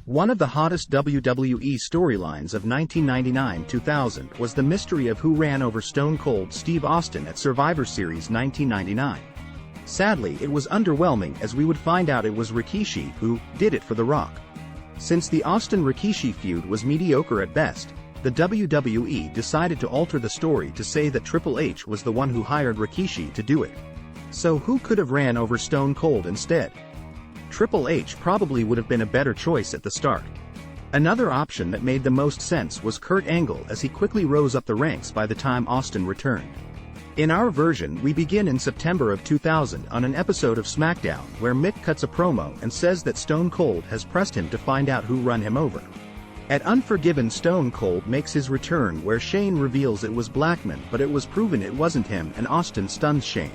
One of the hottest WWE storylines of 1999-2000 was the mystery of who ran over Stone Cold Steve Austin at Survivor Series 1999. Sadly, it was underwhelming as we would find out it was Rikishi who did it for The Rock. Since the Austin-Rikishi feud was mediocre at best, the WWE decided to alter the story to say that Triple H was the one who hired Rikishi to do it. So who could have ran over Stone Cold instead? Triple H probably would have been a better choice at the start. Another option that made the most sense was Kurt Angle, as he quickly rose up the ranks by the time Austin returned. In our version, we begin in September of 2000 on an episode of SmackDown where Mick cuts a promo and says that Stone Cold has pressed him to find out who run him over. At Unforgiven, Stone Cold makes his return where Shane reveals it was Blackman, but it was proven it wasn't him, and Austin stuns Shane.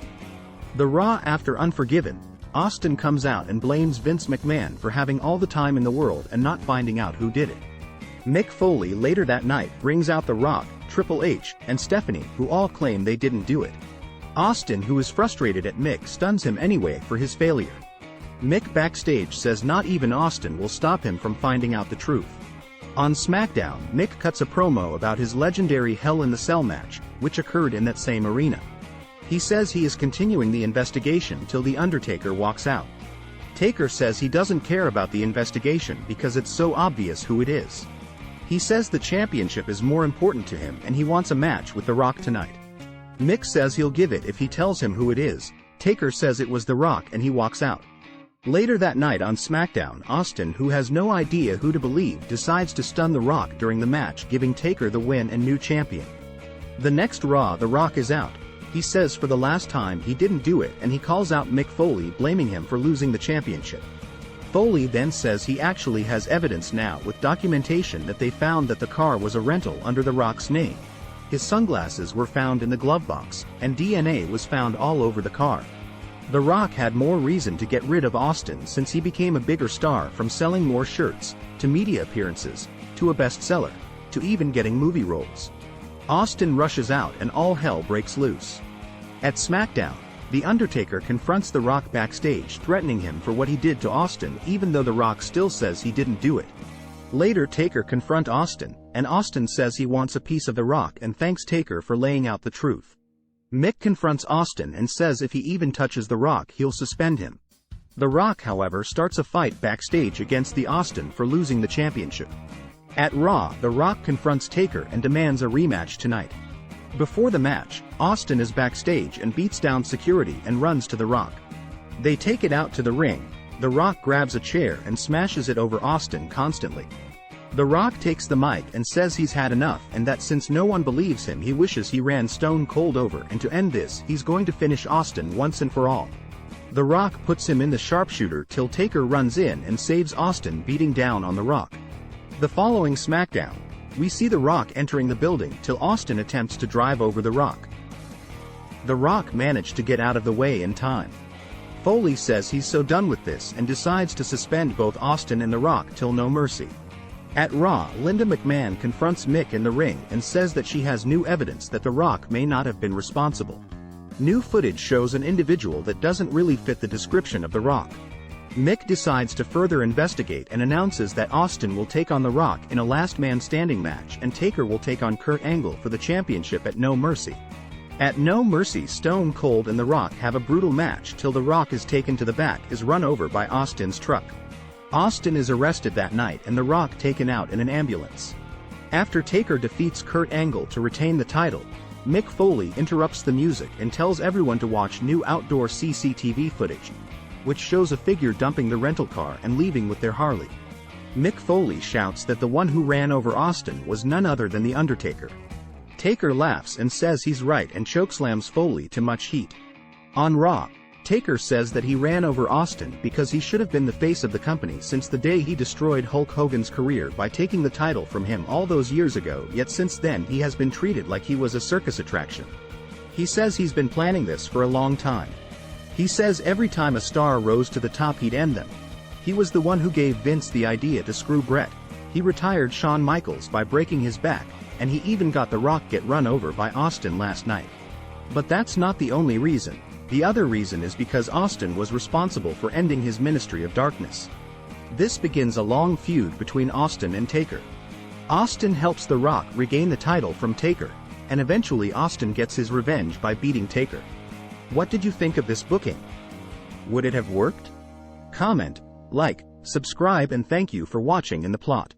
The Raw after Unforgiven, Austin comes out and blames Vince McMahon for having all the time in the world and not finding out who did it. Mick Foley later that night brings out The Rock, Triple H, and Stephanie, who all claim they didn't do it. Austin, who is frustrated at Mick, stuns him anyway for his failure. Mick backstage says not even Austin will stop him from finding out the truth. On SmackDown, Mick cuts a promo about his legendary Hell in the Cell match, which occurred in that same arena. He says he is continuing the investigation till The Undertaker walks out. Taker says he doesn't care about the investigation because it's so obvious who it is. He says the championship is more important to him and he wants a match with The Rock tonight. Mick says he'll give it if he tells him who it is. Taker says it was The Rock and he walks out. Later that night on SmackDown, Austin, who has no idea who to believe, decides to stun The Rock during the match, giving Taker the win and new champion. The next Raw, The Rock is out. He says for the last time he didn't do it, and he calls out Mick Foley, blaming him for losing the championship. Foley then says he actually has evidence now with documentation that they found that the car was a rental under The Rock's name. His sunglasses were found in the glove box, and DNA was found all over the car. The Rock had more reason to get rid of Austin since he became a bigger star, from selling more shirts, to media appearances, to a bestseller, to even getting movie roles. Austin rushes out and all hell breaks loose. At SmackDown, The Undertaker confronts The Rock backstage, threatening him for what he did to Austin, even though The Rock still says he didn't do it. Later, Taker confronts Austin, and Austin says he wants a piece of The Rock and thanks Taker for laying out the truth. Mick confronts Austin and says if he even touches The Rock, he'll suspend him. The Rock, however, starts a fight backstage against the Austin for losing the championship. At Raw, The Rock confronts Taker and demands a rematch tonight. Before the match, Austin is backstage and beats down security and runs to The Rock. They take it out to the ring. The Rock grabs a chair and smashes it over Austin constantly. The Rock takes the mic and says he's had enough and that since no one believes him, he wishes he ran Stone Cold over, and to end this, he's going to finish Austin once and for all. The Rock puts him in the sharpshooter till Taker runs in and saves Austin, beating down on The Rock. The following SmackDown, we see The Rock entering the building till Austin attempts to drive over The Rock. The Rock managed to get out of the way in time. Foley says he's so done with this and decides to suspend both Austin and The Rock till No Mercy. At Raw, Linda McMahon confronts Mick in the ring and says that she has new evidence that The Rock may not have been responsible. New footage shows an individual that doesn't really fit the description of The Rock. Mick decides to further investigate and announces that Austin will take on The Rock in a last man standing match, and Taker will take on Kurt Angle for the championship at No Mercy. At No Mercy, Stone Cold and The Rock have a brutal match till The Rock is taken to the back, is run over by Austin's truck. Austin is arrested that night and The Rock taken out in an ambulance. After Taker defeats Kurt Angle to retain the title, Mick Foley interrupts the music and tells everyone to watch new outdoor CCTV footage, which shows a figure dumping the rental car and leaving with their Harley. Mick Foley shouts that the one who ran over Austin was none other than The Undertaker. Taker laughs and says he's right and chokeslams Foley to much heat. On Raw, Taker says that he ran over Austin because he should have been the face of the company since the day he destroyed Hulk Hogan's career by taking the title from him all those years ago, yet since then he has been treated like he was a circus attraction. He says he's been planning this for a long time. He says every time a star rose to the top he'd end them. He was the one who gave Vince the idea to screw Brett. He retired Shawn Michaels by breaking his back, and he even got The Rock get run over by Austin last night. But that's not the only reason. The other reason is because Austin was responsible for ending his ministry of darkness. This begins a long feud between Austin and Taker. Austin helps The Rock regain the title from Taker, and eventually Austin gets his revenge by beating Taker. What did you think of this booking? Would it have worked? Comment, like, subscribe, and thank you for watching In the Plot.